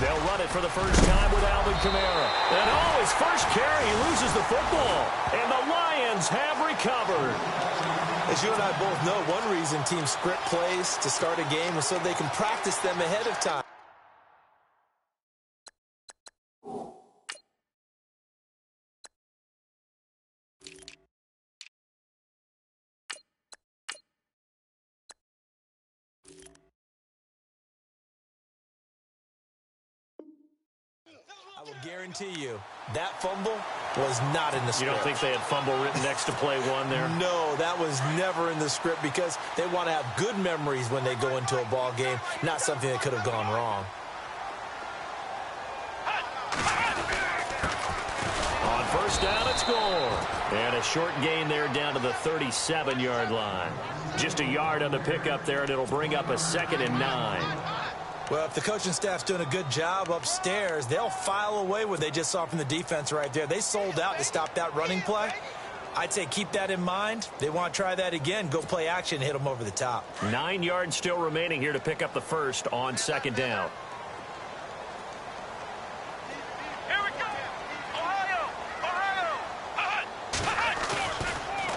They'll run it for the first time with Alvin Kamara. And oh, his first carry, he loses the football. And the Lions have recovered. As you and I both know, one reason teams script plays to start a game is so they can practice them ahead of time. I will guarantee you, that fumble was not in the script. You don't think they had fumble written next to play one there? No, that was never in the script because they want to have good memories when they go into a ball game, not something that could have gone wrong. On first down, it's score. And a short gain there down to the 37-yard line. Just a yard on the pickup there, and it'll bring up a 2nd and 9. Well, if the coaching staff's doing a good job upstairs, they'll file away what they just saw from the defense right there. They sold out to stop that running play. I'd say keep that in mind. They want to try that again. Go play action and hit them over the top. 9 yards still remaining here to pick up the first on 2nd down. Here we go. Ohio.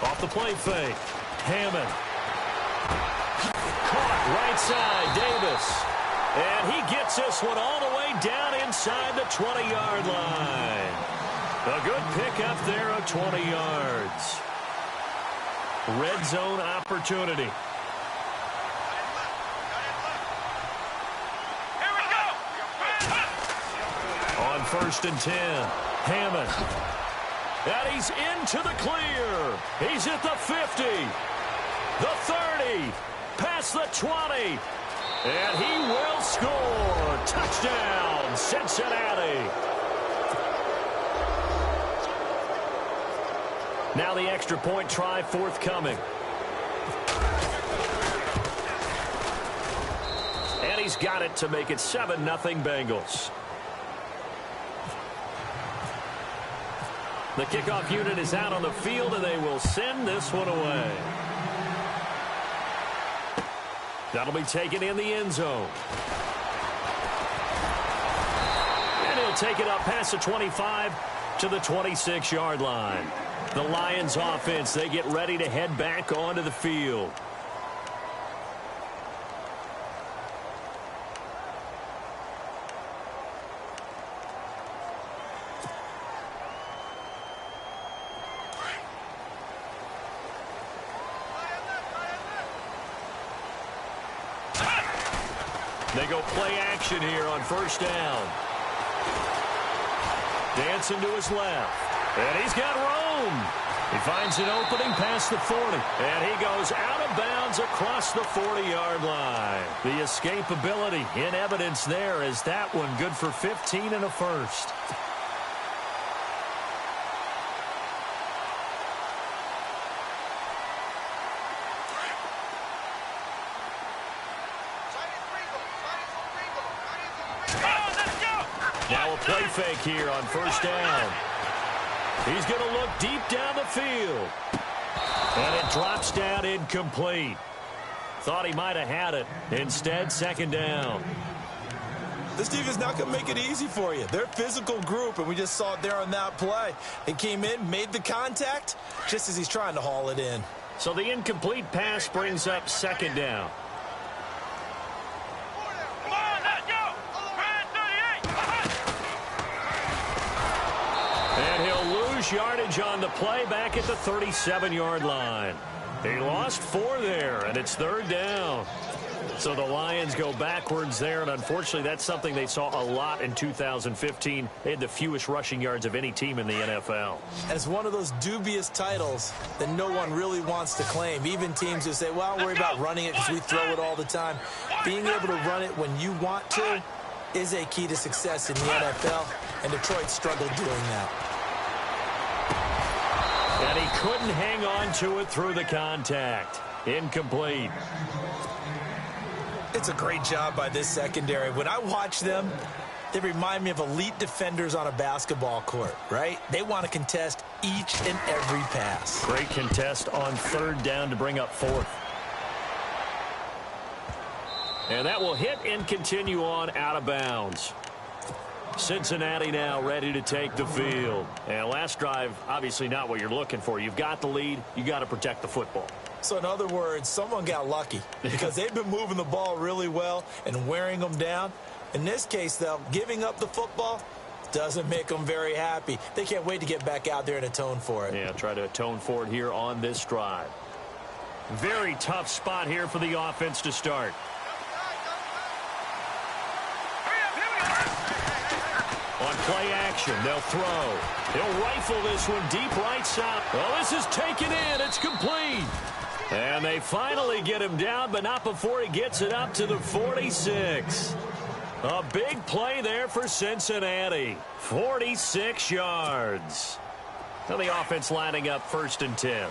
Off the play fake. Hammond. Caught right side. Davis. And he gets this one all the way down inside the 20-yard line. A good pickup there of 20 yards. Red zone opportunity. Here we go. On 1st and 10, Hammond. And he's into the clear. He's at the 50, the 30, past the 20. And he will score. Touchdown, Cincinnati. Now the extra point try forthcoming. And he's got it to make it 7-0 Bengals. The kickoff unit is out on the field, and they will send this one away. That'll be taken in the end zone. And he'll take it up past the 25 to the 26-yard line. The Lions offense, they get ready to head back onto the field. They go play action here on first down. Dancing to his left. And he's got room. He finds an opening past the 40. And he goes out of bounds across the 40-yard line. The escapability in evidence there is that one good for 15 and a first. Now a play fake here on first down. He's going to look deep down the field. And it drops down incomplete. Thought he might have had it. Instead, 2nd down. This defense not going to make it easy for you. They're a physical group, and we just saw it there on that play. They came in, made the contact, just as he's trying to haul it in. So the incomplete pass brings up 2nd down. And he'll lose yardage on the play back at the 37-yard line. He lost 4 there, and it's 3rd down. So the Lions go backwards there, and unfortunately that's something they saw a lot in 2015. They had the fewest rushing yards of any team in the NFL. And it's one of those dubious titles that no one really wants to claim. Even teams who say, well, don't worry about running it because we throw it all the time. Being able to run it when you want to is a key to success in the NFL, and Detroit struggled doing that. And he couldn't hang on to it through the contact. Incomplete. It's a great job by this secondary. When I watch them, they remind me of elite defenders on a basketball court, right? They want to contest each and every pass. Great contest on 3rd down to bring up 4th. And that will hit and continue on out of bounds. Cincinnati now ready to take the field. And last drive, obviously not what you're looking for. You've got the lead. You got to protect the football. So in other words, someone got lucky because they've been moving the ball really well and wearing them down. In this case, though, giving up the football doesn't make them very happy. They can't wait to get back out there and atone for it. Yeah, try to atone for it here on this drive. Very tough spot here for the offense to start. On play action, they'll throw. He'll rifle this one deep right side. Well, this is taken in. It's complete. And they finally get him down, but not before he gets it up to the 46. A big play there for Cincinnati. 46 yards. Now the offense lining up 1st and 10.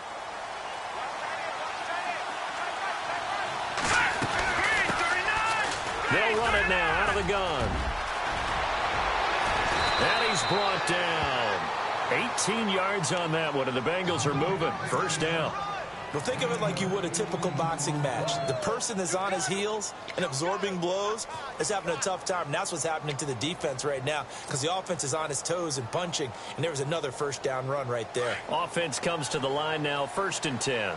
They'll run it now out of the gun. And he's brought down. 18 yards on that one, and the Bengals are moving. 1st down. Well, think of it like you would a typical boxing match. The person that's on his heels and absorbing blows is having a tough time. And that's what's happening to the defense right now because the offense is on his toes and punching. And there was another 1st down run right there. Offense comes to the line now, 1st and 10.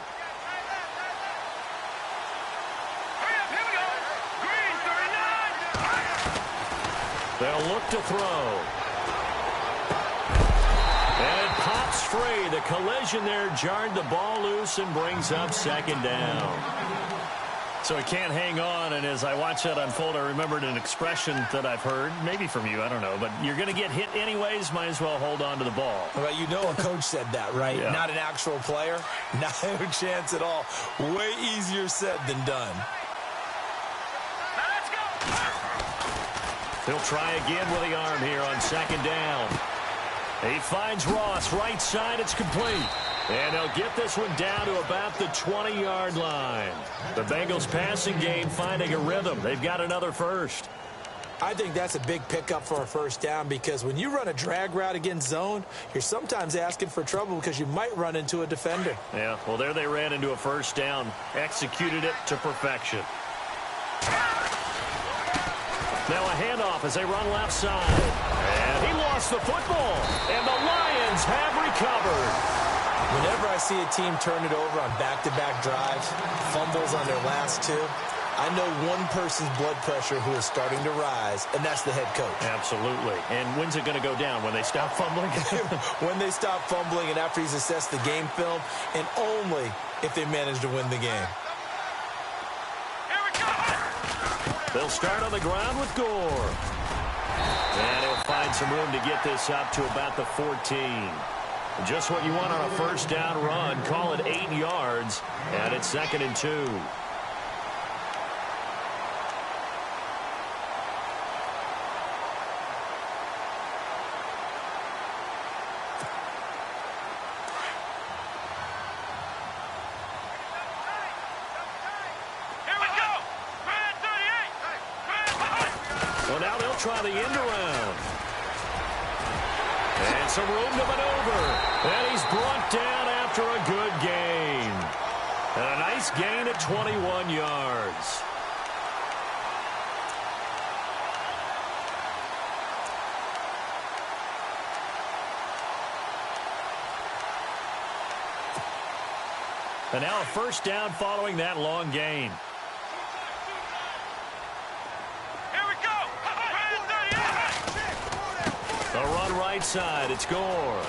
They'll look to throw. And it pops free. The collision there jarred the ball loose and brings up 2nd down. So he can't hang on, and as I watch that unfold, I remembered an expression that I've heard, maybe from you, I don't know, but you're going to get hit anyways, might as well hold on to the ball. Well, you know a coach said that, right? Yeah. Not an actual player. No chance at all. Way easier said than done. He'll try again with the arm here on 2nd down. He finds Ross, right side, it's complete. And they'll get this one down to about the 20-yard line. The Bengals passing game finding a rhythm. They've got another 1st. I think that's a big pickup for a 1st down because when you run a drag route against zone, you're sometimes asking for trouble because you might run into a defender. Yeah, well, there they ran into a 1st down. Executed it to perfection. Now a handoff as they run left side. And he lost the football. And the Lions have recovered. Whenever I see a team turn it over on back-to-back drives, fumbles on their last 2, I know one person's blood pressure who is starting to rise, and that's the head coach. Absolutely. And when's it going to go down? When they stop fumbling? When they stop fumbling and after he's assessed the game film, and only if they manage to win the game. They'll start on the ground with Gore. And he'll find some room to get this up to about the 14. Just what you want on a 1st down run. Call it 8 yards. And it's 2nd and 2. Well, now they'll try the end around. And some room to maneuver. And he's brought down after a good gain. And a nice gain at 21 yards. And now a 1st down following that long gain. A run right side. It's Gore.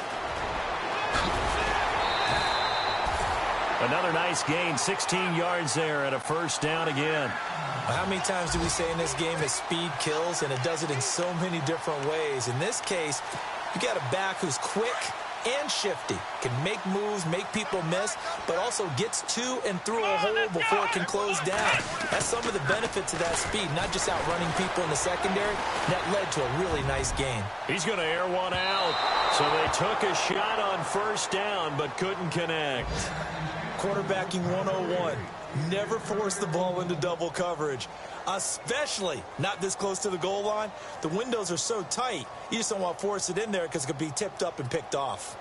Another nice gain. 16 yards there and a 1st down again. How many times do we say in this game that speed kills, and it does it in so many different ways? In this case, you got a back who's quick and shifty, can make moves, make people miss, but also gets to and through a hole before it can close down. That's some of the benefits of that speed, not just outrunning people in the secondary. That led to a really nice gain. He's going to air one out. So they took a shot on 1st down, but couldn't connect. Quarterbacking 101. Never force the ball into double coverage, especially not this close to the goal line. The windows are so tight, you just don't want to force it in there because it could be tipped up and picked off.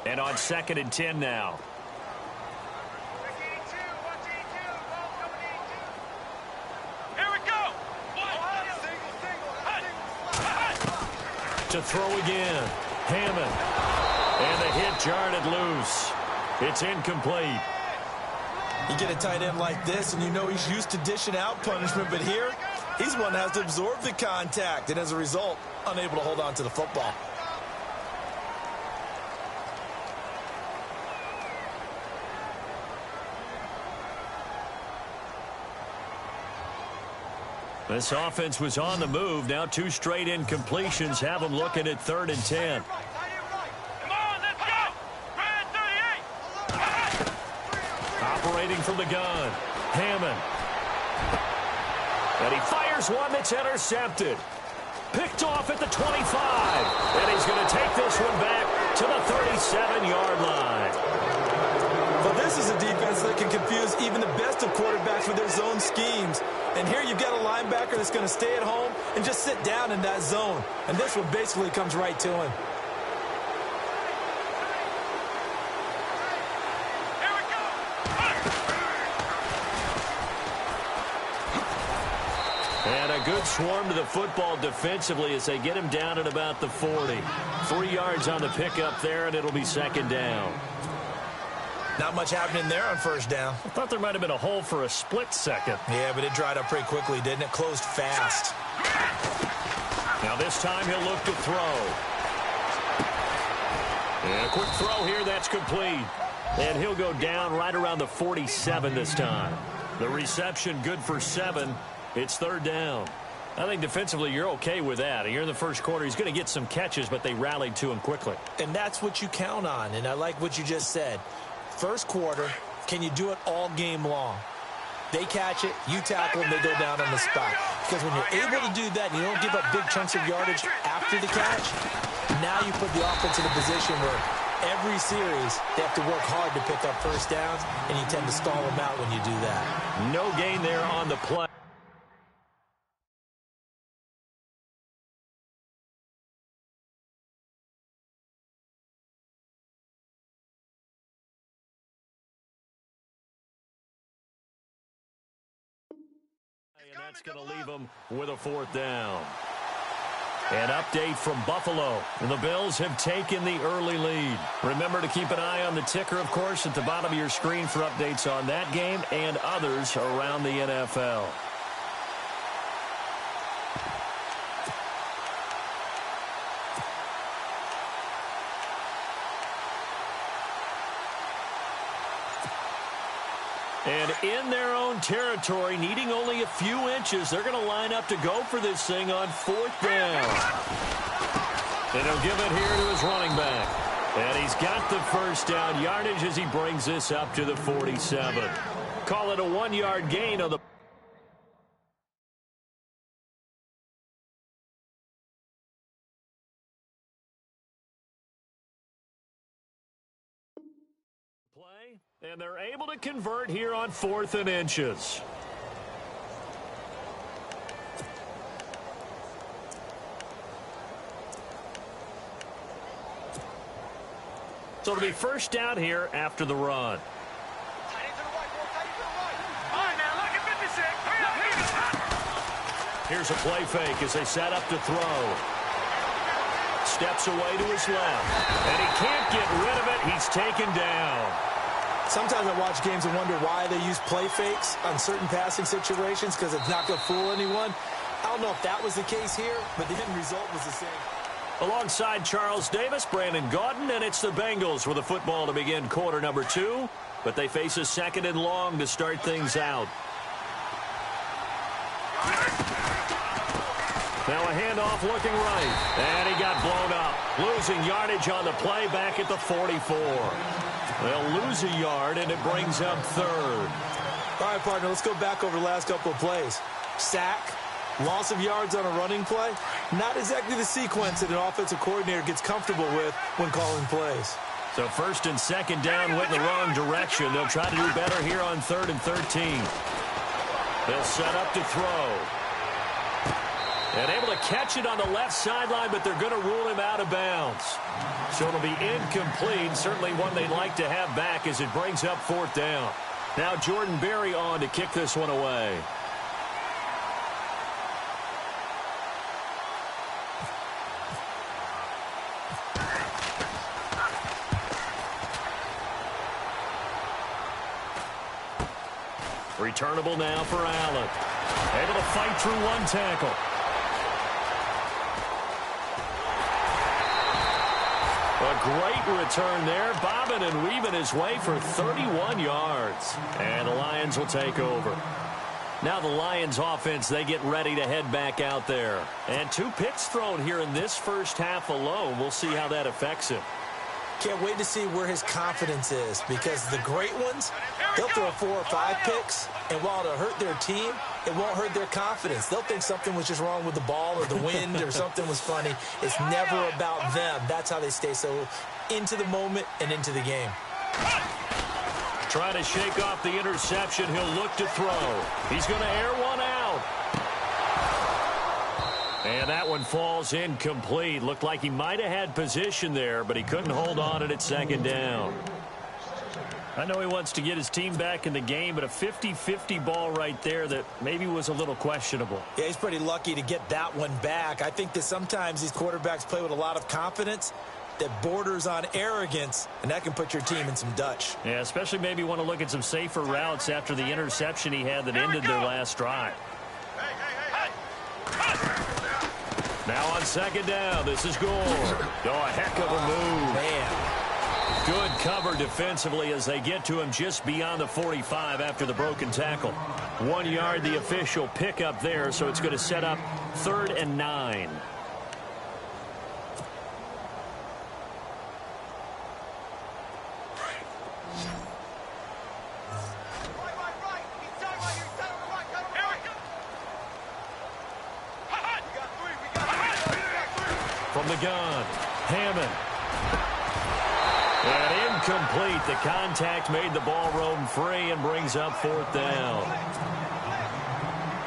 And on 2nd and 10 now. to throw again. Hammond. And the hit jarred it loose. It's incomplete. You get a tight end like this, and you know he's used to dishing out punishment, but here, he's one that has to absorb the contact, and as a result, unable to hold on to the football. This offense was on the move. Now 2 straight incompletions have them looking at 3rd and 10. Come on, let's go! Red 38! Operating from the gun. Hammond. And he fires one that's intercepted. Picked off at the 25. And he's going to take this one back to the 37-yard line. But this is a defense that can confuse even the best of quarterbacks with their zone schemes. And here you've got a linebacker that's going to stay at home and just sit down in that zone. And this one basically comes right to him. Here we go! And a good swarm to the football defensively as they get him down at about the 40. 3 yards on the pickup there, and it'll be 2nd down. Not much happening there on 1st down. I thought there might have been a hole for a split second. Yeah, but it dried up pretty quickly, didn't it? Closed fast. Now this time he'll look to throw. And a quick throw here, that's complete. And he'll go down right around the 47 this time. The reception good for 7. It's 3rd down. I think defensively you're okay with that. Here in the first quarter, he's going to get some catches, but they rallied to him quickly. And that's what you count on, and I like what you just said. First quarter, can you do it all game long? They catch it, you tackle them, they go down on the spot. Because when you're able to do that and you don't give up big chunks of yardage after the catch, now you put the offense in a position where every series they have to work hard to pick up 1st downs, and you tend to stall them out when you do that. No gain there on the play. And that's going to leave them with a 4th down. An update from Buffalo. The Bills have taken the early lead. Remember to keep an eye on the ticker, of course, at the bottom of your screen for updates on that game and others around the NFL. And in their own territory, needing only a few inches, they're going to line up to go for this thing on 4th down. And he'll give it here to his running back. And he's got the 1st down yardage as he brings this up to the 47. Call it a 1-yard gain on the play, and they're able to convert here on 4th and inches. So it'll be 1st down here after the run. Here's a play fake as they set up to throw. Steps away to his left, and he can't get rid of it. He's taken down. Sometimes I watch games and wonder why they use play fakes on certain passing situations, because it's not going to fool anyone. I don't know if that was the case here, but the end result was the same. Alongside Charles Davis, Brandon Gaudin, and it's the Bengals with the football to begin quarter number 2. But they face a 2nd and long to start things out. Now a handoff looking right. And he got blown up. Losing yardage on the play back at the 44. They'll lose a yard, and it brings up 3rd. All right, partner, let's go back over the last couple of plays. Sack, loss of yards on a running play. Not exactly the sequence that an offensive coordinator gets comfortable with when calling plays. So 1st and 2nd down went in the wrong direction. They'll try to do better here on 3rd and 13. They'll set up to throw. And able to catch it on the left sideline, but they're going to rule him out of bounds. So it'll be incomplete. Certainly one they'd like to have back as it brings up 4th down. Now Jordan Berry on to kick this one away. Returnable now for Allen. Able to fight through one tackle. A great return there, bobbing and weaving his way for 31 yards. And the Lions will take over. Now the Lions offense, they get ready to head back out there. And 2 picks thrown here in this first half alone. We'll see how that affects him. Can't wait to see where his confidence is, because the great ones, they'll throw 4 or 5 picks, and while it'll hurt their team, it won't hurt their confidence. They'll think something was just wrong with the ball or the wind or something was funny. It's never about them. That's how they stay so into the moment and into the game. Trying to shake off the interception. He'll look to throw. He's going to air one out. And that one falls incomplete. Looked like he might have had position there, but he couldn't hold on at second down. I know he wants to get his team back in the game, but a 50-50 ball right there that maybe was a little questionable. Yeah, he's pretty lucky to get that one back. I think that sometimes these quarterbacks play with a lot of confidence that borders on arrogance, and that can put your team in some Dutch. Yeah, especially maybe want to look at some safer routes after the interception he had that ended their last drive. Now on second down, this is Gore. Oh, a heck of a move. Man. Good cover defensively as they get to him just beyond the 45 after the broken tackle. 1 yard, the official pickup there, so it's going to set up 3rd and 9. From the gun, Hammond. And incomplete. The contact made the ball roam free and brings up 4th down.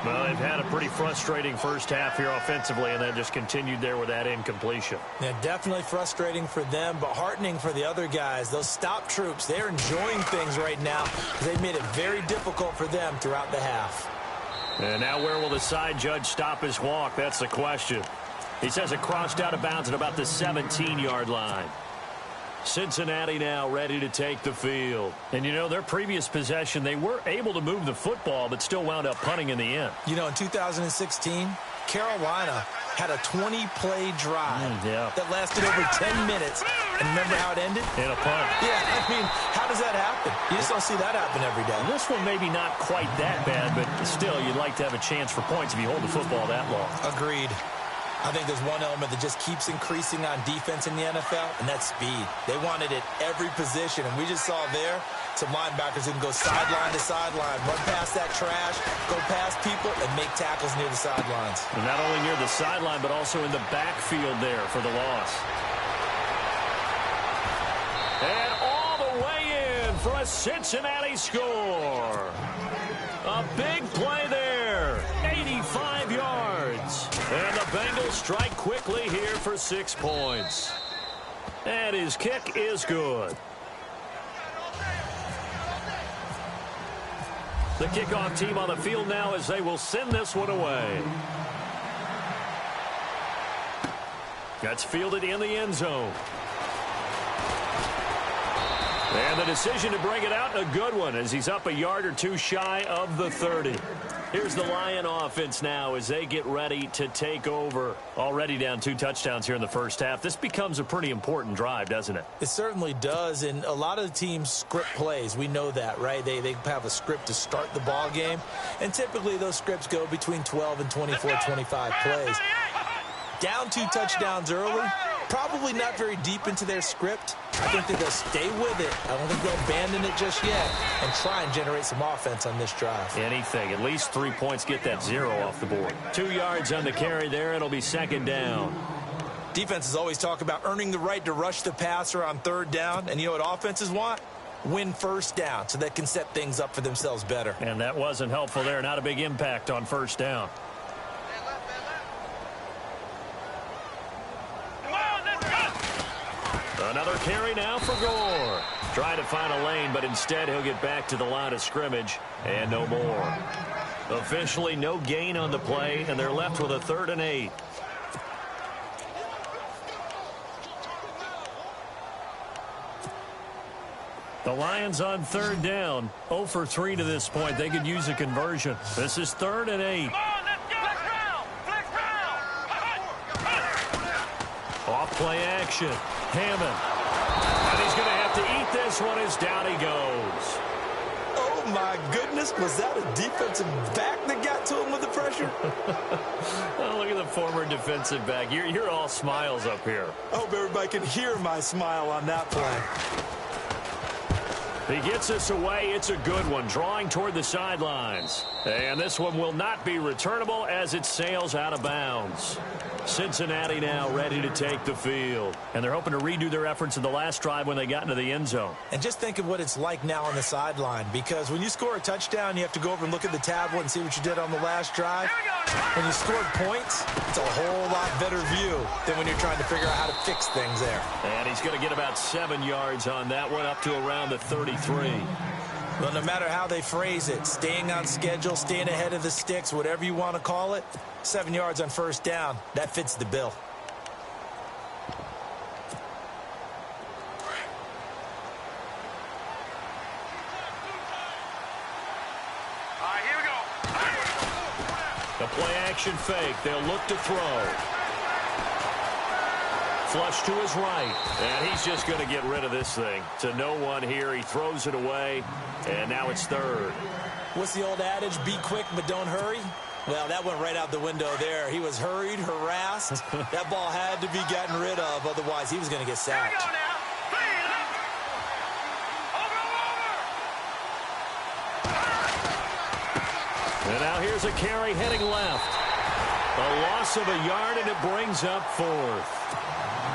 Well, they've had a pretty frustrating first half here offensively, and then just continued there with that incompletion. Yeah, definitely frustrating for them, but heartening for the other guys. Those stop troops, they're enjoying things right now because they've made it very difficult for them throughout the half. And now where will the side judge stop his walk? That's the question. He says it crossed out of bounds at about the 17-yard line. Cincinnati now ready to take the field. And, you know, their previous possession, they were able to move the football, but still wound up punting in the end. You know, in 2016, Carolina had a 20-play drive that lasted over 10 minutes. And remember how it ended? In a punt. Yeah, I mean, how does that happen? You just don't see that happen every day. This one maybe not quite that bad, but still, you'd like to have a chance for points if you hold the football that long. Agreed. I think there's one element that just keeps increasing on defense in the NFL, and that's speed. They want it at every position, and we just saw there some linebackers who can go sideline to sideline, run past that trash, go past people, and make tackles near the sidelines. And not only near the sideline, but also in the backfield there for the loss. And all the way in for a Cincinnati score. A big play there, 85 yards. And the Bengals strike quickly here for 6 points. And his kick is good. The kickoff team on the field now as they will send this one away. That's fielded in the end zone. And the decision to bring it out, a good one, as he's up a yard or two shy of the 30. Here's the Lion offense now as they get ready to take over. Already down 2 touchdowns here in the first half. This becomes a pretty important drive, doesn't it? It certainly does, and a lot of the teams script plays. We know that, right? They have a script to start the ball game, and typically those scripts go between 12 and 24, 25 plays. Down 2 touchdowns early, probably not very deep into their script. I think that they'll stay with it. I don't think they'll abandon it just yet and try and generate some offense on this drive. Anything. At least 3 points, get that 0 off the board. 2 yards on the carry there. It'll be second down. Defenses always talk about earning the right to rush the passer on 3rd down. And you know what offenses want? Win first down so they can set things up for themselves better. And that wasn't helpful there. Not a big impact on first down. Another carry now for Gore. Trying to find a lane, but instead he'll get back to the line of scrimmage and no more. Officially no gain on the play, and they're left with a 3rd and 8. The Lions on third down, 0 for 3 to this point. They could use a conversion. This is 3rd and 8. Come on, let's go. Flex round. Off play action. Hammond. And he's going to have to eat this one as down he goes. Oh, my goodness. Was that a defensive back that got to him with the pressure? Oh, look at the former defensive back. You're all smiles up here. I hope everybody can hear my smile on that play. He gets this away. It's a good one, drawing toward the sidelines. And this one will not be returnable as it sails out of bounds. Cincinnati now ready to take the field. And they're hoping to redo their efforts in the last drive when they got into the end zone. And just think of what it's like now on the sideline, because when you score a touchdown, you have to go over and look at the tablet and see what you did on the last drive. When you scored points, it's a whole lot better view than when you're trying to figure out how to fix things there. And he's going to get about 7 yards on that one, up to around the 33. Well, no matter how they phrase it, staying on schedule, staying ahead of the sticks, whatever you want to call it, 7 yards on first down, that fits the bill. All right, here we go. The play action fake. They'll look to throw. Flush to his right. And he's just going to get rid of this thing. To no one here. He throws it away. And now it's 3rd. What's the old adage? Be quick, but don't hurry. Well, that went right out the window there. He was hurried, harassed. That ball had to be gotten rid of. Otherwise, he was going to get Here we sacked. go now. Clean it up. Over. And now here's a carry heading left. A loss of a yard, and it brings up 4th.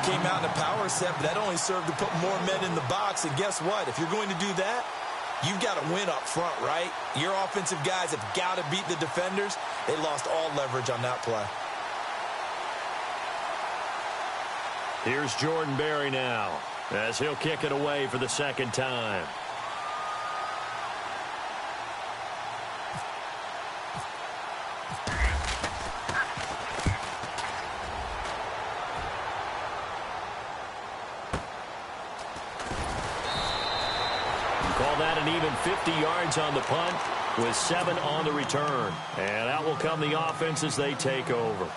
Came out in a power set, but that only served to put more men in the box. And guess what? If you're going to do that, you've got to win up front, right? Your offensive guys have got to beat the defenders. They lost all leverage on that play. Here's Jordan Berry now, as he'll kick it away for the 2nd time. Call that an even 50 yards on the punt with 7 on the return. And out will come the offense as they take over.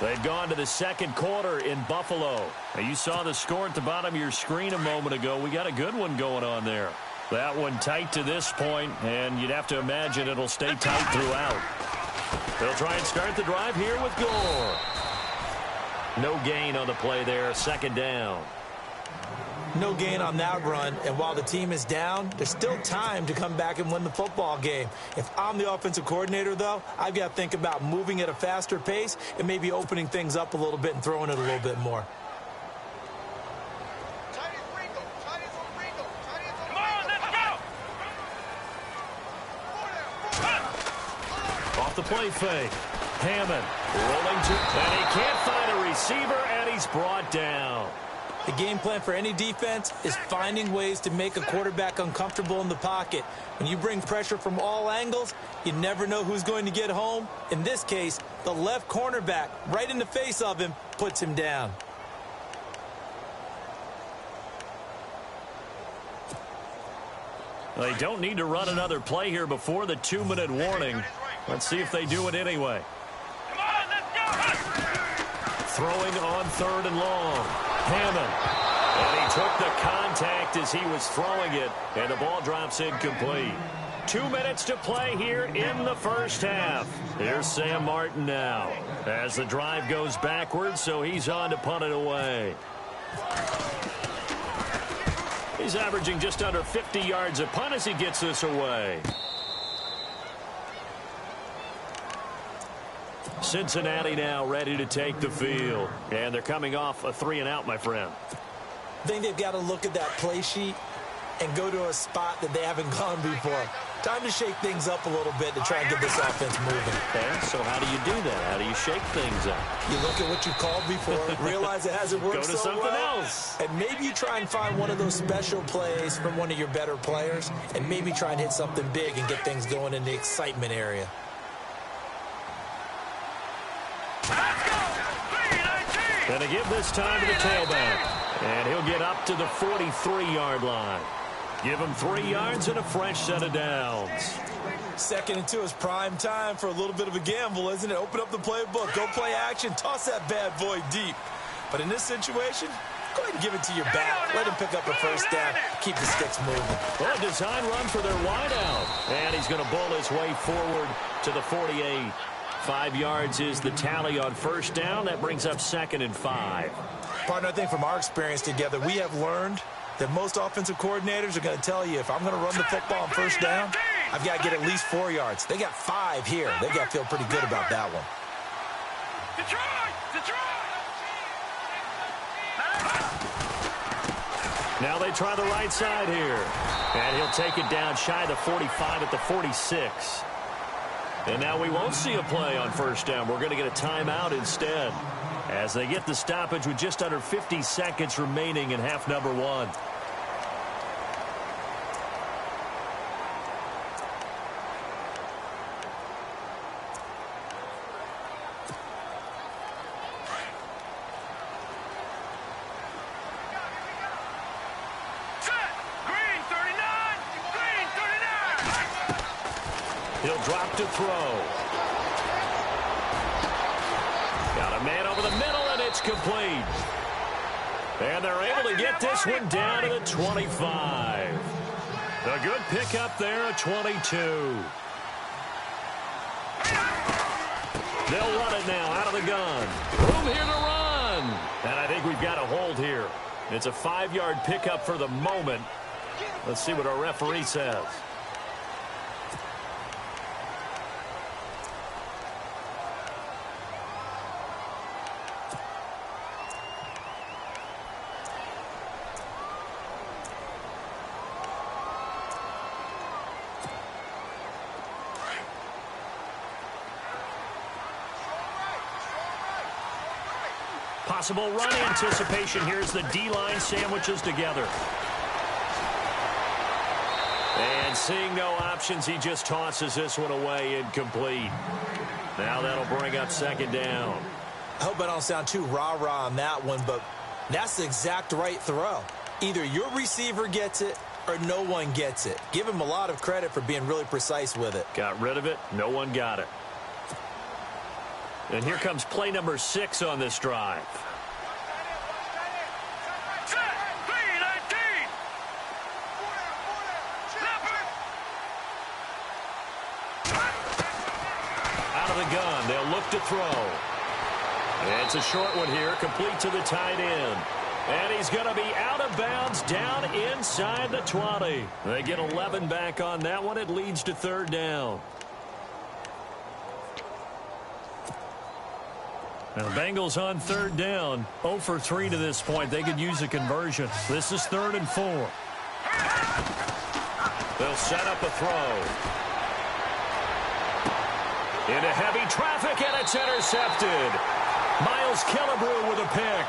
They've gone to the 2nd quarter in Buffalo. Now, you saw the score at the bottom of your screen a moment ago. We got a good one going on there. That one tight to this point, and you'd have to imagine it'll stay tight throughout. They'll try and start the drive here with Gore. No gain on the play there, 2nd down. No gain on that run, and while the team is down, there's still time to come back and win the football game. If I'm the offensive coordinator, though, I've got to think about moving at a faster pace and maybe opening things up a little bit and throwing it a little bit more. Come on, let's go. Off the play fake. Hammond rolling to, and he can't find a receiver, and he's brought down. The game plan for any defense is finding ways to make a quarterback uncomfortable in the pocket. When you bring pressure from all angles, you never know who's going to get home. In this case, the left cornerback, right in the face of him, puts him down. They don't need to run another play here before the 2-minute warning. Let's see if they do it anyway. Come on, let's go. Throwing on 3rd and long. Hammond. And he took the contact as he was throwing it, and the ball drops incomplete. 2 minutes to play here in the first half. Here's Sam Martin now as the drive goes backwards, so he's on to punt it away. He's averaging just under 50 yards a punt as he gets this away. Cincinnati now ready to take the field. And they're coming off a 3-and-out, my friend. I think they've got to look at that play sheet and go to a spot that they haven't gone before. Time to shake things up a little bit to try and get this offense moving. Okay, so how do you do that? How do you shake things up? You look at what you called before, realize it hasn't worked Go to so something well, else. and maybe you try and find one of those special plays from one of your better players, and maybe try and hit something big and get things going in the excitement area. Let's go. 3-19. Gonna give this time to the tailback. And he'll get up to the 43-yard line. Give him 3 yards and a fresh set of downs. 2nd and 2 is prime time for a little bit of a gamble, isn't it? Open up the playbook, go play action, toss that bad boy deep. But in this situation, go ahead and give it to your back. Let him pick up a first down. Keep the sticks moving. Well, a design run for their wideout. And he's going to bull his way forward to the 48. 5 yards is the tally on first down. That brings up 2nd and 5. Partner, I think from our experience together, we have learned that most offensive coordinators are going to tell you, if I'm going to run the football on first down, I've got to get at least 4 yards. They got 5 here. They've got to feel pretty good about that one. Now they try the right side here. And he'll take it down shy of the 45 at the 46. And now we won't see a play on first down. We're going to get a timeout instead, as they get the stoppage with just under 50 seconds remaining in half number 1. He'll drop to throw. Got a man over the middle, and it's complete. And they're able to get this one down to the 25. A good pickup there at 22. They'll run it now out of the gun. Room here to run. And I think we've got a hold here. It's a 5-yard pickup for the moment. Let's see what our referee says. Possible run anticipation. Here's the D-line sandwiches together. And seeing no options, he just tosses this one away incomplete. Now that'll bring up 2nd down. I hope I don't sound too rah-rah on that one, but that's the exact right throw. Either your receiver gets it or no one gets it. Give him a lot of credit for being really precise with it. Got rid of it. No one got it. And here comes play number 6 on this drive. Out of the gun, they'll look to throw. And it's a short one here, complete to the tight end. And he's going to be out of bounds down inside the 20. They get 11 back on that one. It leads to 3rd down. Now, the Bengals on 3rd down, 0 for 3 to this point. They could use a conversion. This is 3rd and 4. They'll set up a throw. Into heavy traffic, and it's intercepted. Miles Killebrew with a pick.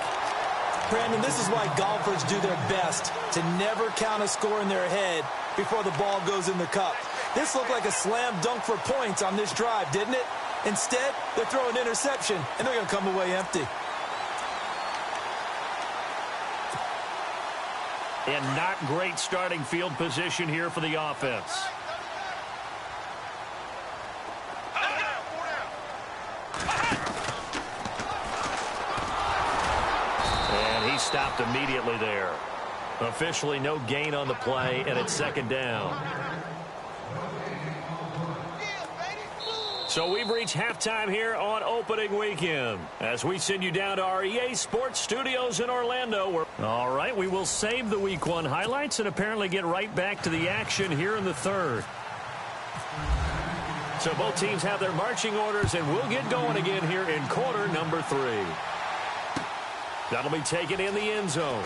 Brandon, this is why golfers do their best to never count a score in their head before the ball goes in the cup. This looked like a slam dunk for points on this drive, didn't it? Instead, they throw an interception, and they're going to come away empty. And not great starting field position here for the offense. And he stopped immediately there. Officially no gain on the play, and it's 2nd down. So we've reached halftime here on opening weekend as we send you down to our EA Sports Studios in Orlando. All right, we will save the Week 1 highlights and apparently get right back to the action here in the 3rd. So both teams have their marching orders, and we'll get going again here in quarter number 3. That'll be taken in the end zone.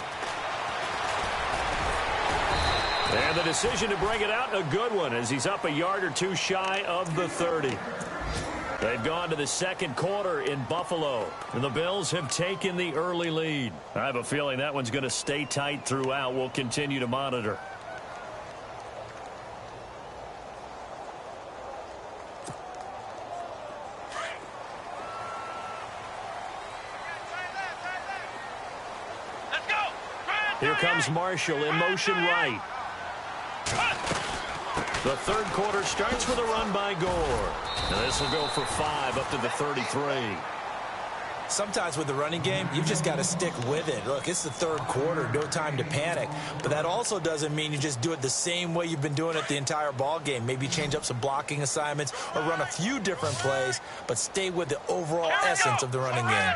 And the decision to bring it out, a good one, as he's up a yard or two shy of the 30. They've gone to the 2nd quarter in Buffalo, and the Bills have taken the early lead. I have a feeling that one's going to stay tight throughout. We'll continue to monitor. Let's go. Here comes Marshall in motion right. The third quarter starts with a run by Gore. And this will go for 5 up to the 33. Sometimes with the running game, you've just got to stick with it. Look, it's the third quarter, no time to panic. But that also doesn't mean you just do it the same way you've been doing it the entire ball game. Maybe change up some blocking assignments or run a few different plays, but stay with the overall essence of the running game.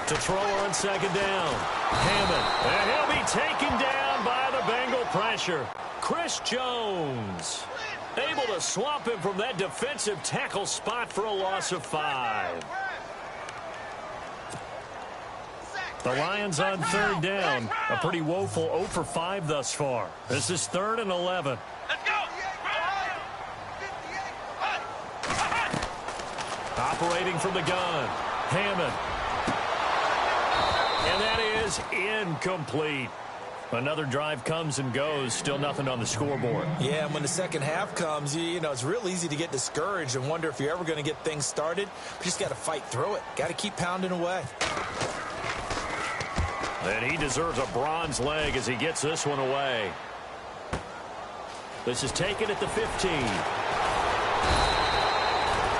To throw on second down. Hammond. And he'll be taken down by the Bengal pressure. Chris Jones able to swamp him from that defensive tackle spot for a loss of 5. The Lions on third down. A pretty woeful 0 for 5 thus far. This is 3rd and 11. Operating from the gun. Hammond. And that is incomplete. Another drive comes and goes. Still nothing on the scoreboard. Yeah, and when the second half comes, you know, it's real easy to get discouraged and wonder if you're ever going to get things started. But you just got to fight through it. Got to keep pounding away. And he deserves a bronze leg as he gets this one away. This is taken at the 15.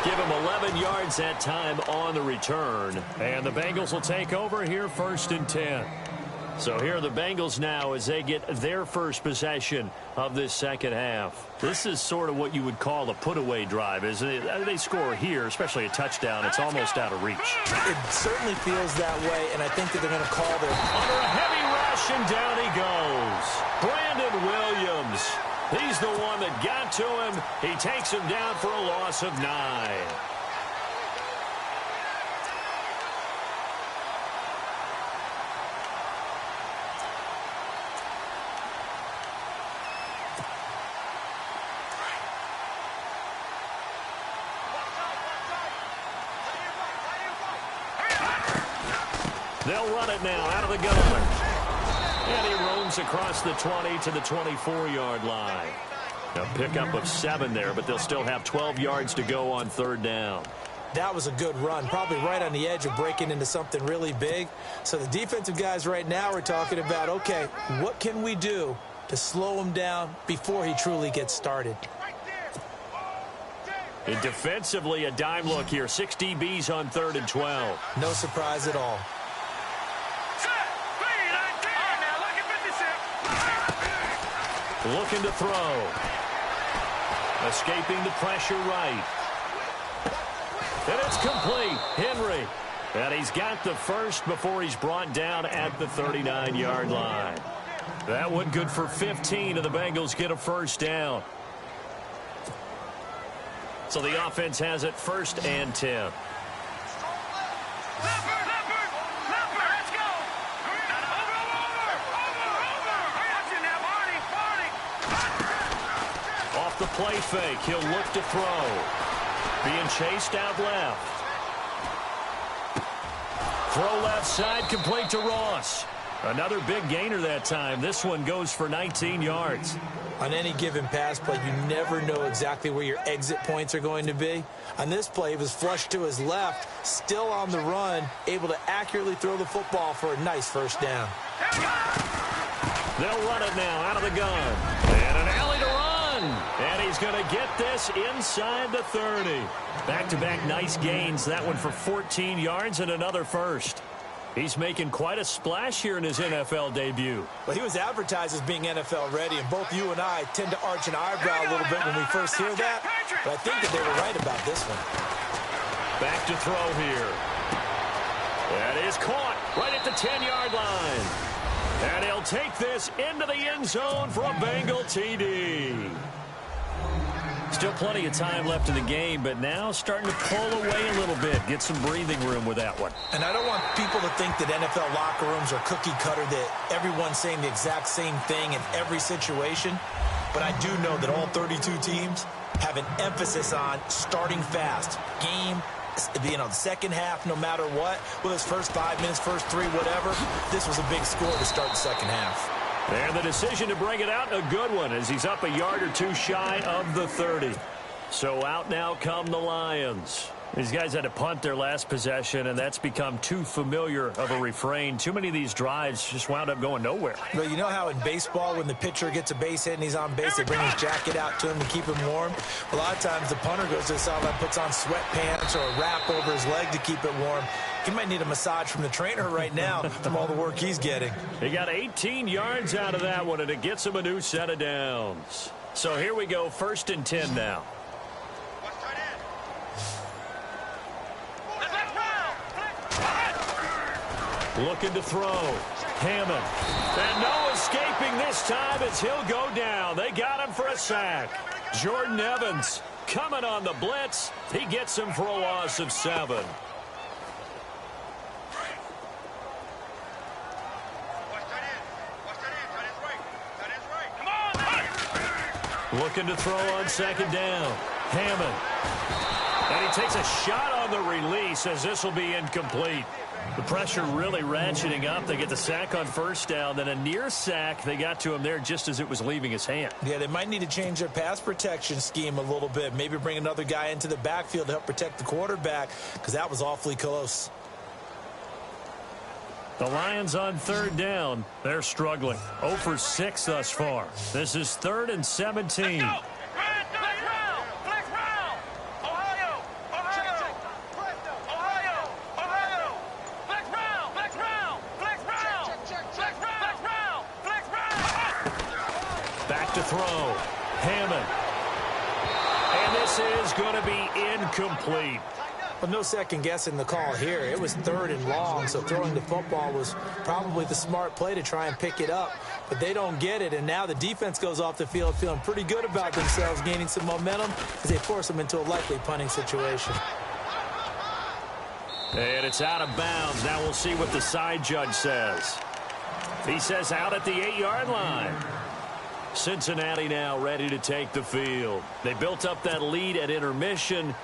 Give him 11 yards that time on the return. And the Bengals will take over here 1st and 10. So here are the Bengals now as they get their first possession of this second half. This is sort of what you would call a put-away drive, isn't it? They score here, especially a touchdown. It's almost out of reach. It certainly feels that way, and I think that they're going to call their... Under a heavy rush, and down he goes. Brandon Williams. He's the one that got to him. He takes him down for a loss of 9. They'll run it now out of the gun. And he roams across the 20 to the 24-yard line. A pickup of 7 there, but they'll still have 12 yards to go on third down. That was a good run, probably right on the edge of breaking into something really big. So the defensive guys right now are talking about, okay, what can we do to slow him down before he truly gets started? And defensively, a dime look here. 6 DBs on 3rd and 12. No surprise at all. Looking to throw. Escaping the pressure right. And it's complete. Henry. And he's got the first before he's brought down at the 39-yard line. That one good for 15, and the Bengals get a first down. So the offense has it 1st and 10. Off the play fake, he'll look to throw. Being chased out left. Throw left side, complete to Ross. Another big gainer that time. This one goes for 19 yards. On any given pass play, you never know exactly where your exit points are going to be. On this play, he was flushed to his left, still on the run, able to accurately throw the football for a nice first down. They'll run it now out of the gun. And an alley to run. And he's going to get this inside the 30. Back-to-back nice gains. That one for 14 yards and another first. He's making quite a splash here in his NFL debut. Well, he was advertised as being NFL ready, and both you and I tend to arch an eyebrow a little bit when we first hear that. But I think that they were right about this one. Back to throw here. That is caught right at the 10-yard line. And he'll take this into the end zone for a Bengal TD. Still plenty of time left in the game, but now starting to pull away a little bit. Get some breathing room with that one. And I don't want people to think that NFL locker rooms are cookie cutter, that everyone's saying the exact same thing in every situation. But I do know that all 32 teams have an emphasis on starting fast. Game, the second half, no matter what, whether it's first 5 minutes, first 3, whatever, this was a big score to start the second half. And the decision to bring it out, a good one, as he's up a yard or two shy of the 30. So out now come the Lions. These guys had to punt their last possession, and that's become too familiar of a refrain. Too many of these drives just wound up going nowhere. Well, you know how in baseball, when the pitcher gets a base hit and he's on base, they bring his jacket out to him to keep him warm? A lot of times the punter goes to the sideline, puts on sweatpants or a wrap over his leg to keep it warm. He might need a massage from the trainer right now from all the work he's getting. He got 18 yards out of that one, and it gets him a new set of downs. So here we go, 1st and 10 now. Looking to throw. Hammond. And no escaping this time as he'll go down. They got him for a sack. Jordan Evans coming on the blitz. He gets him for a loss of 7. Looking to throw on 2nd down. Hammond. And he takes a shot on the release as this will be incomplete. The pressure really ratcheting up. They get the sack on 1st down, then a near sack. They got to him there just as it was leaving his hand. Yeah, they might need to change their pass protection scheme a little bit. Maybe bring another guy into the backfield to help protect the quarterback, because that was awfully close. The Lions on 3rd down. They're struggling. 0 for 6 thus far. This is 3rd and 17. To throw. Hammond. And this is going to be incomplete. Well, no second guessing the call here. It was 3rd and long, so throwing the football was probably the smart play to try and pick it up. But they don't get it, and now the defense goes off the field feeling pretty good about themselves, gaining some momentum as they force them into a likely punting situation. And it's out of bounds. Now we'll see what the side judge says. He says out at the 8-yard line. Cincinnati now ready to take the field. They built up that lead at intermission,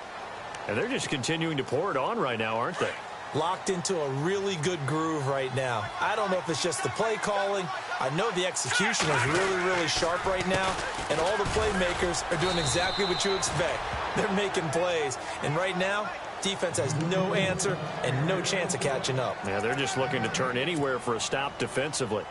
and they're just continuing to pour it on right now, aren't they? Locked into a really good groove right now. I don't know if it's just the play calling. I know the execution is really, really sharp right now, and all the playmakers are doing exactly what you expect. They're making plays, and right now, defense has no answer and no chance of catching up. Yeah, they're just looking to turn anywhere for a stop defensively.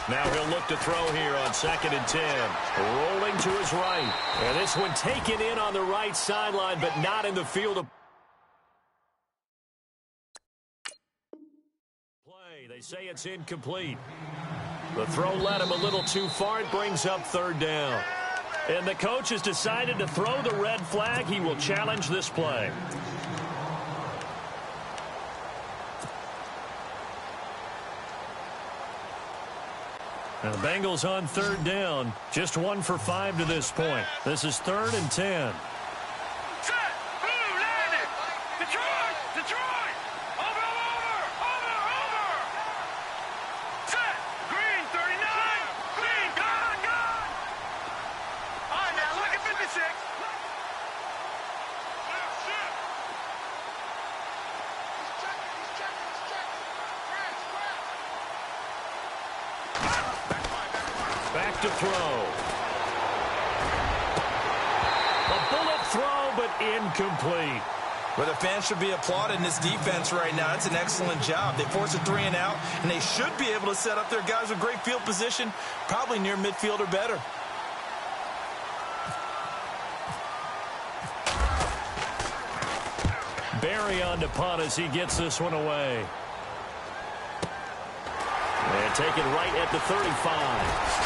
Now he'll look to throw here on 2nd and 10. Rolling to his right. And this one taken in on the right sideline, but not in the field of play. They say it's incomplete. The throw led him a little too far. It brings up 3rd down. And the coach has decided to throw the red flag. He will challenge this play. Now the Bengals on 3rd down. Just 1 for 5 to this point. This is 3rd and 10. Set! Blue landed! Detroit! Detroit! Over! Set! Green 39! Green, gone! All right, now look at 56. Back to throw. A bullet throw, but incomplete. Well, the fans should be applauding this defense right now. That's an excellent job. They force a 3 and out, and they should be able to set up their guys with great field position, probably near midfield or better. Barry on to punt as he gets this one away. And take it right at the 35.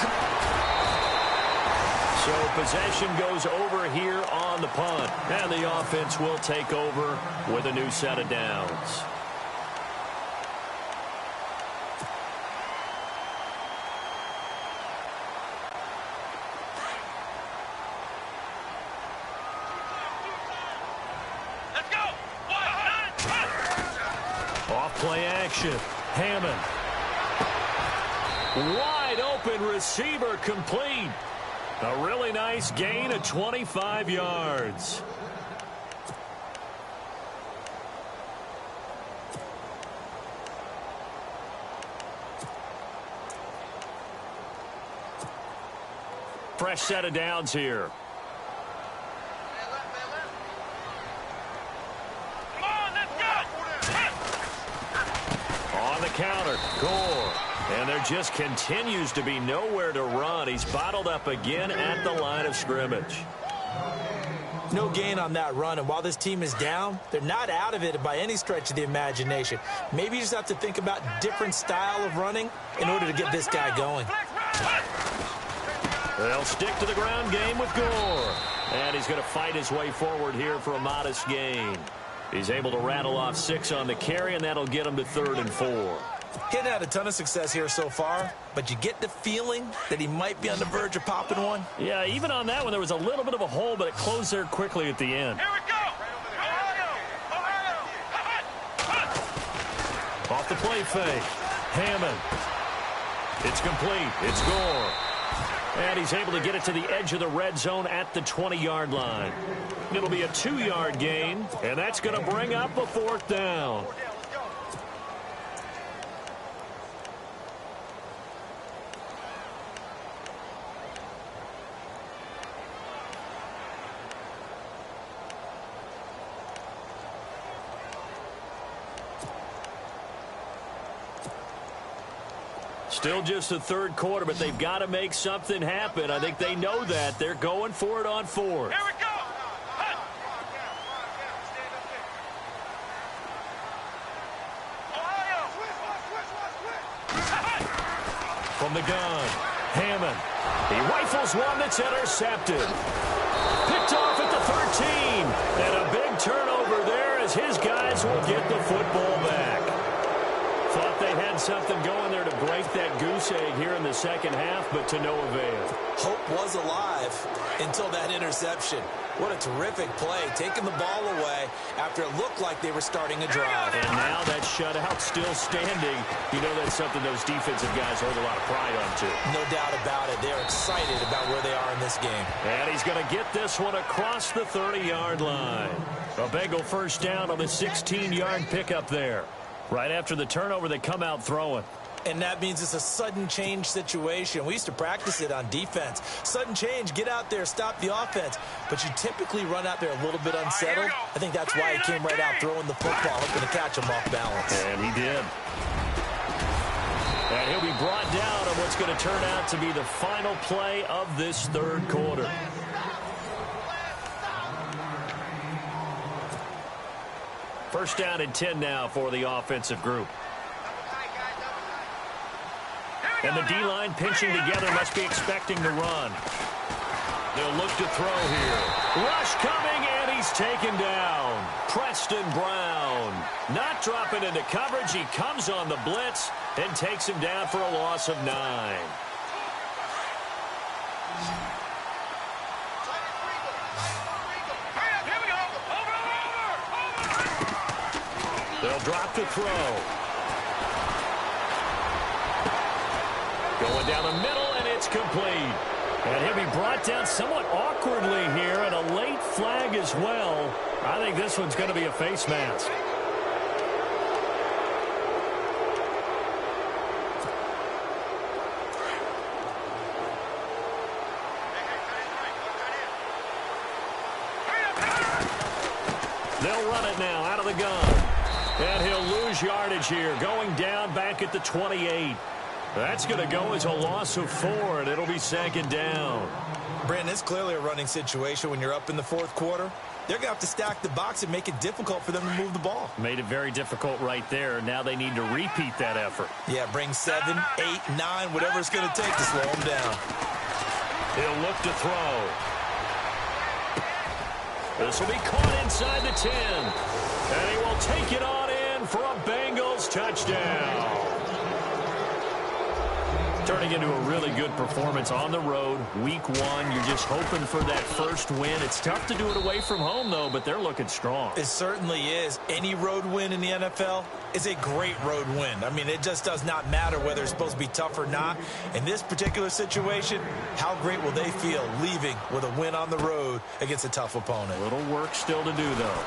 So possession goes over here on the punt. And the offense will take over with a new set of downs. Let's go! Off play action. Hammond. Wide open receiver complete. A really nice gain of 25 yards. Fresh set of downs here. Come on, let's go. On the counter, Gore. And there just continues to be nowhere to run. He's bottled up again at the line of scrimmage. No gain on that run, and while this team is down, they're not out of it by any stretch of the imagination. Maybe you just have to think about different style of running in order to get this guy going. They'll stick to the ground game with Gore. And he's going to fight his way forward here for a modest gain. He's able to rattle off 6 on the carry, and that'll get him to 3rd and 4. He hasn't had a ton of success here so far, but you get the feeling that he might be on the verge of popping one. Yeah, even on that one, there was a little bit of a hole, but it closed there quickly at the end. Here we go. Off the play fake. Hammond. It's complete. It's Gore. And he's able to get it to the edge of the red zone at the 20-yard line. It'll be a 2-yard gain, and that's going to bring up a 4th down. Still just the 3rd quarter, but they've got to make something happen. I think they know that. They're going for it on 4th. Here we go. From the gun, Hammond. He rifles one that's intercepted. Picked off at the 13. And a big turnover there as his guys will get the football back. Thought they had something going there to break that goose egg here in the second half, but to no avail. Hope was alive until that interception. What a terrific play, taking the ball away after it looked like they were starting a drive. And now that shutout still standing. You know that's something those defensive guys hold a lot of pride on, too. No doubt about it. They're excited about where they are in this game. And he's going to get this one across the 30-yard line. A Bengal first down on the 16-yard pickup there. Right after the turnover, they come out throwing. And that means it's a sudden change situation. We used to practice it on defense. Sudden change, get out there, stop the offense. But you typically run out there a little bit unsettled. I think that's why he came right out throwing the football, hoping to catch him off balance. And he did. And he'll be brought down on what's going to turn out to be the final play of this 3rd quarter. First down and 10 now for the offensive group. And the D-line pinching together, must be expecting to run. They'll look to throw here. Rush coming, and he's taken down. Preston Brown not dropping into coverage. He comes on the blitz and takes him down for a loss of 9. They'll drop to throw. Going down the middle, and it's complete. And he'll be brought down somewhat awkwardly here, and a late flag as well. I think this one's going to be a face mask. They'll run it now out of the gun. And he'll lose yardage here, going down back at the 28. That's going to go as a loss of 4, and it'll be 2nd down. Brandon, it's clearly a running situation when you're up in the 4th quarter. They're going to have to stack the box and make it difficult for them to move the ball. Made it very difficult right there. Now they need to repeat that effort. Yeah, bring 7, 8, 9, whatever it's going to take to slow them down. He'll look to throw. This will be caught inside the 10. And he will take it on in for a Bengals touchdown. Turning into a really good performance on the road. Week 1, you're just hoping for that first win. It's tough to do it away from home, though, but they're looking strong. It certainly is. Any road win in the NFL is a great road win. I mean, it just does not matter whether it's supposed to be tough or not. In this particular situation, how great will they feel leaving with a win on the road against a tough opponent? A little work still to do, though.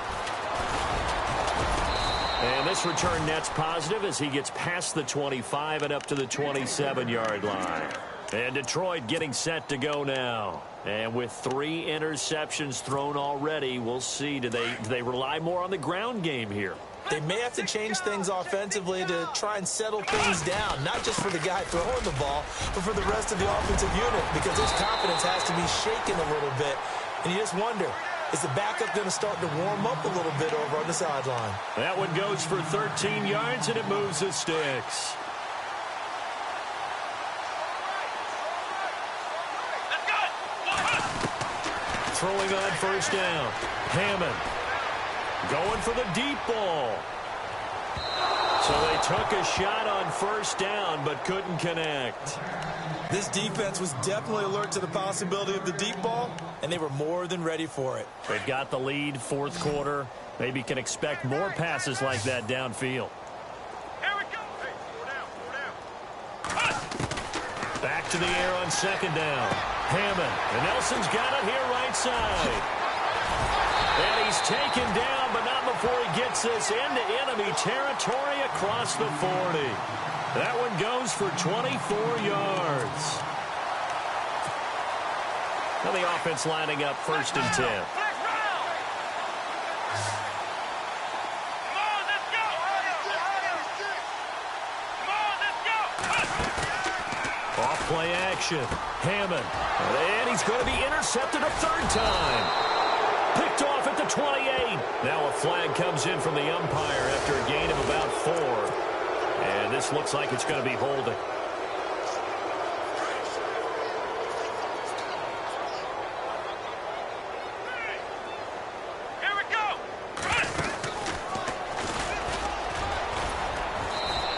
And this return net's positive as he gets past the 25 and up to the 27-yard line. And Detroit getting set to go now. And with 3 interceptions thrown already, we'll see. Do they rely more on the ground game here? They may have to change things offensively to try and settle things down, not just for the guy throwing the ball, but for the rest of the offensive unit, because his confidence has to be shaken a little bit. And you just wonder, is the backup going to start to warm up a little bit over on the sideline? That one goes for 13 yards, and it moves the sticks. Throwing on first down. Hammond going for the deep ball. So they took a shot on first down, but couldn't connect. This defense was definitely alert to the possibility of the deep ball, and they were more than ready for it. They've got the lead, fourth quarter. Maybe can expect more passes like that downfield. Here we go. Hey, 4 down. Back to the air on second down. Hammond. And Nelson's got it here right side. And he's taken down, but not before he gets this into enemy territory across the 40. That one goes for 24 yards. Now the offense lining up first and 10. Off-play action. Hammond. And he's going to be intercepted a third time. Picked off at the 28. Now a flag comes in from the umpire after a gain of about 4. And this looks like it's going to be holding. Here we go.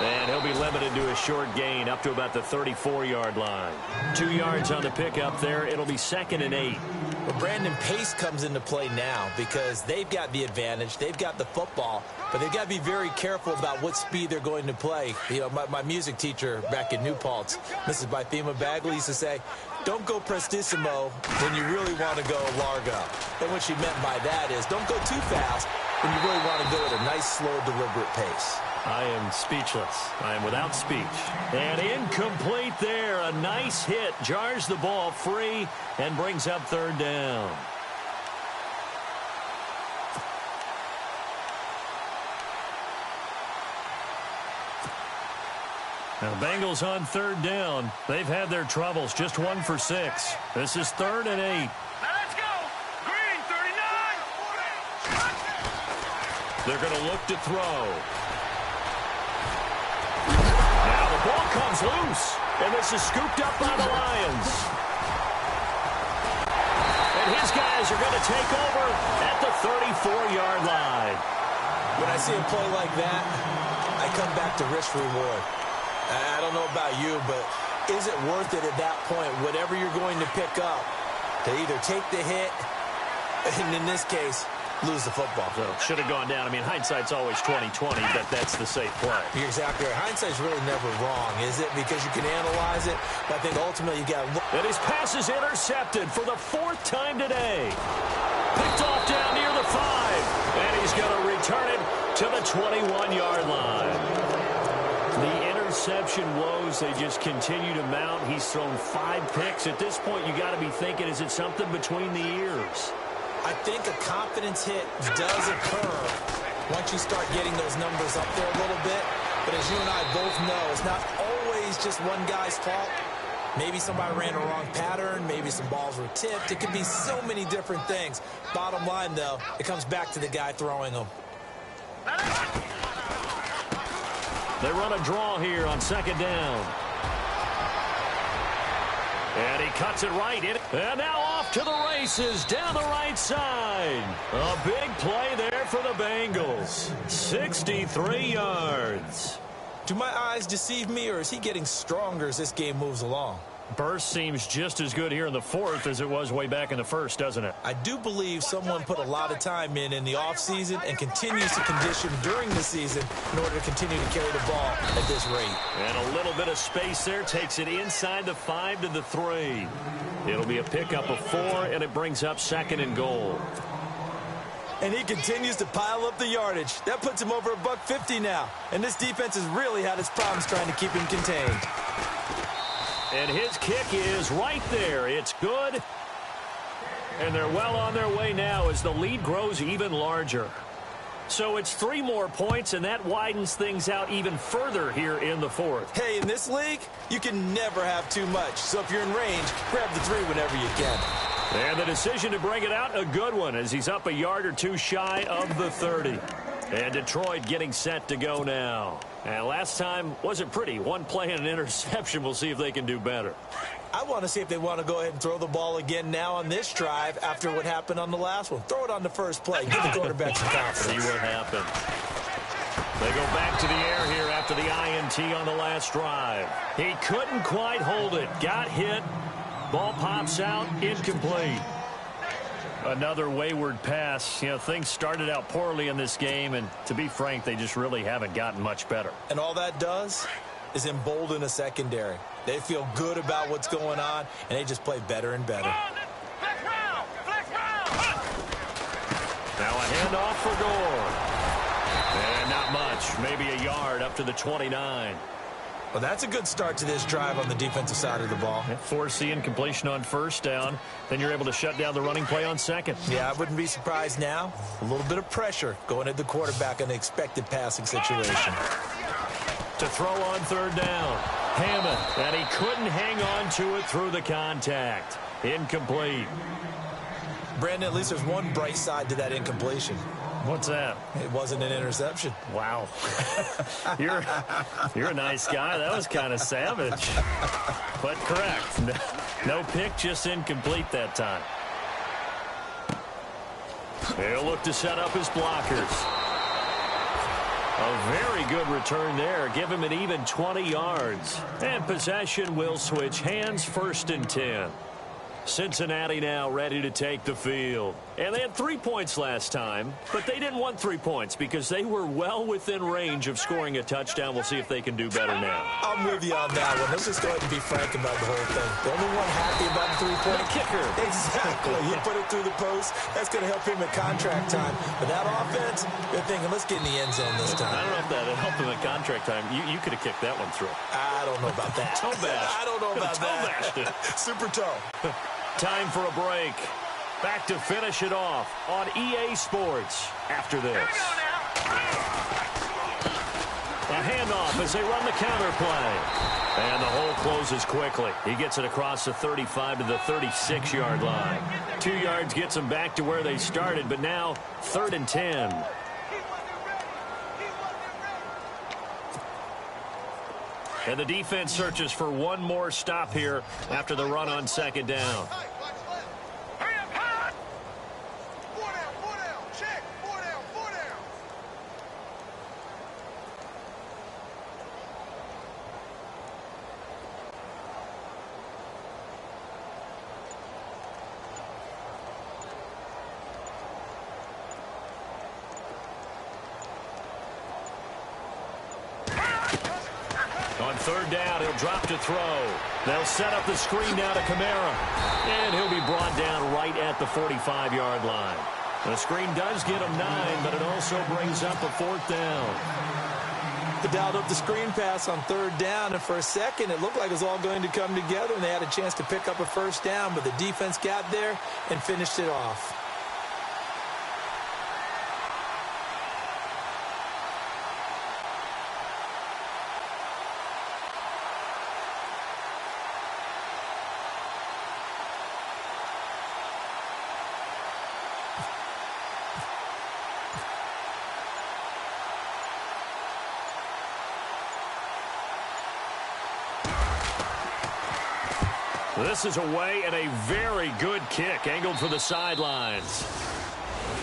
And he'll be limited to a short gain up to about the 34-yard line. 2 yards on the pickup there. It'll be 2nd and 8. Well, Brandon, pace comes into play now because they've got the advantage. They've got the football, but they've got to be very careful about what speed they're going to play. You know, my music teacher back in New Paltz, Mrs. Bythema Bagley, used to say, don't go prestissimo when you really want to go largo. And what she meant by that is don't go too fast when you really want to go at a nice, slow, deliberate pace. I am speechless. I am without speech. And incomplete there. A nice hit. Jars the ball free and brings up third down. Now, Bengals on third down. They've had their troubles. Just 1 for 6. This is 3rd and 8. Now let's go. Green, 39. They're going to look to throw. Ball comes loose, and this is scooped up by the Lions. And his guys are going to take over at the 34-yard line. When I see a play like that, I come back to risk reward. I don't know about you, but is it worth it at that point, whatever you're going to pick up, to either take the hit, and in this case, lose the football? So should have gone down. I mean, hindsight's always 20/20, but that's the safe play. You're exactly right. Hindsight's really never wrong, is it? Because you can analyze it, but I think ultimately you got to look. And his pass is intercepted for the 4th time today. Picked off down near the 5, and he's going to return it to the 21-yard line. The interception woes, they just continue to mount. He's thrown 5 picks. At this point, you got to be thinking, is it something between the ears? I think a confidence hit does occur once you start getting those numbers up there a little bit. But as you and I both know, it's not always just one guy's fault. Maybe somebody ran a wrong pattern. Maybe some balls were tipped. It could be so many different things. Bottom line, though, it comes back to the guy throwing them. They run a draw here on second down. And he cuts it right in. And now off to the races down the right side. A big play there for the Bengals. 63 yards. Do my eyes deceive me, or is he getting stronger as this game moves along? Burst seems just as good here in the 4th as it was way back in the 1st, doesn't it? I do believe someone put a lot of time in the offseason and continues to condition during the season in order to continue to carry the ball at this rate. And a little bit of space there takes it inside the 5 to the 3. It'll be a pickup of 4, and it brings up 2nd and goal. And he continues to pile up the yardage. That puts him over $150 now. And this defense has really had its problems trying to keep him contained. And his kick is right there. It's good. And they're well on their way now as the lead grows even larger. So it's 3 more points, and that widens things out even further here in the fourth. Hey, in this league, you can never have too much. So if you're in range, grab the 3 whenever you can. And the decision to bring it out, a good one, as he's up a yard or 2 shy of the 30. And Detroit getting set to go now. And last time wasn't pretty. 1 play and an interception. We'll see if they can do better. I want to see if they want to go ahead and throw the ball again now on this drive after what happened on the last one. Throw it on the first play. Give the quarterback some confidence. See what happens. They go back to the air here after the INT on the last drive. He couldn't quite hold it. Got hit. Ball pops out. Incomplete. Another wayward pass. You know, things started out poorly in this game, and to be frank, they just really haven't gotten much better. And all that does is embolden a secondary. They feel good about what's going on, and they just play better and better. Now a handoff for Gore. And not much. Maybe a yard up to the 29. Well, that's a good start to this drive on the defensive side of the ball. Force the incompletion on first down. Then you're able to shut down the running play on second. Yeah, I wouldn't be surprised now. A little bit of pressure going at the quarterback in an expected passing situation. To throw on third down. Hammond, and he couldn't hang on to it through the contact. Incomplete. Brandon, at least there's one bright side to that incompletion. What's that? It wasn't an interception. Wow. You're a nice guy. That was kind of savage. But correct. No pick, just incomplete that time. He'll look to set up his blockers. A very good return there. Give him an even 20 yards. And possession will switch hands, 1st and 10. Cincinnati now ready to take the field. And they had 3 points last time, but they didn't want 3 points because they were well within range of scoring a touchdown. We'll see if they can do better now. I'm with you on that one. Let's just go ahead and be frank about the whole thing. The only one happy about the 3-point kicker. Exactly. You put it through the post. That's going to help him at contract time. But that offense, they're thinking, let's get in the end zone this time. I don't know if that helped him at contract time. You could have kicked that one through. I don't know about that. Toe bash. I don't know about that. Bashed it. Super toe. Time for a break. Back to finish it off on EA Sports after this. A handoff as they run the counter play. And the hole closes quickly. He gets it across the 35 to the 36-yard line. 2 yards gets them back to where they started, but now 3rd and 10. And the defense searches for one more stop here after the run on 2nd down. On 3rd down, he'll drop to throw. They'll set up the screen now to Kamara. And he'll be brought down right at the 45-yard line. The screen does get him 9, but it also brings up a 4th down. They dialed up the screen pass on 3rd down, and for a second, it looked like it was all going to come together, and they had a chance to pick up a 1st down, but the defense got there and finished it off. This is away and a very good kick angled for the sidelines.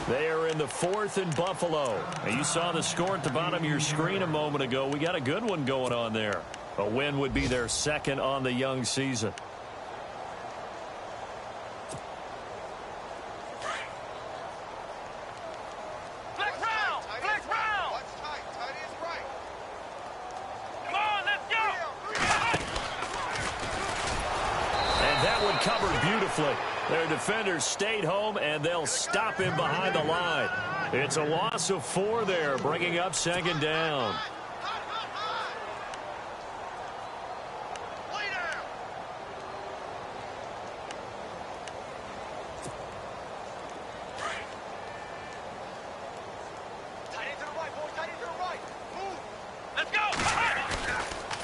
They are in the 4th and Buffalo. And you saw the score at the bottom of your screen a moment ago. We got a good one going on there. A win would be their 2nd on the young season. Covered beautifully. Their defenders stayed home, and they'll stop him behind the line. It's a loss of 4 there, bringing up 2nd down.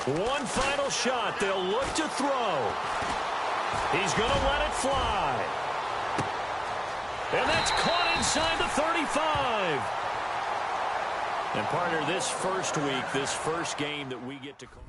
One final shot. They'll look to throw. He's going to let it fly. And that's caught inside the 35. And partner, this first week, this first game that we get to call.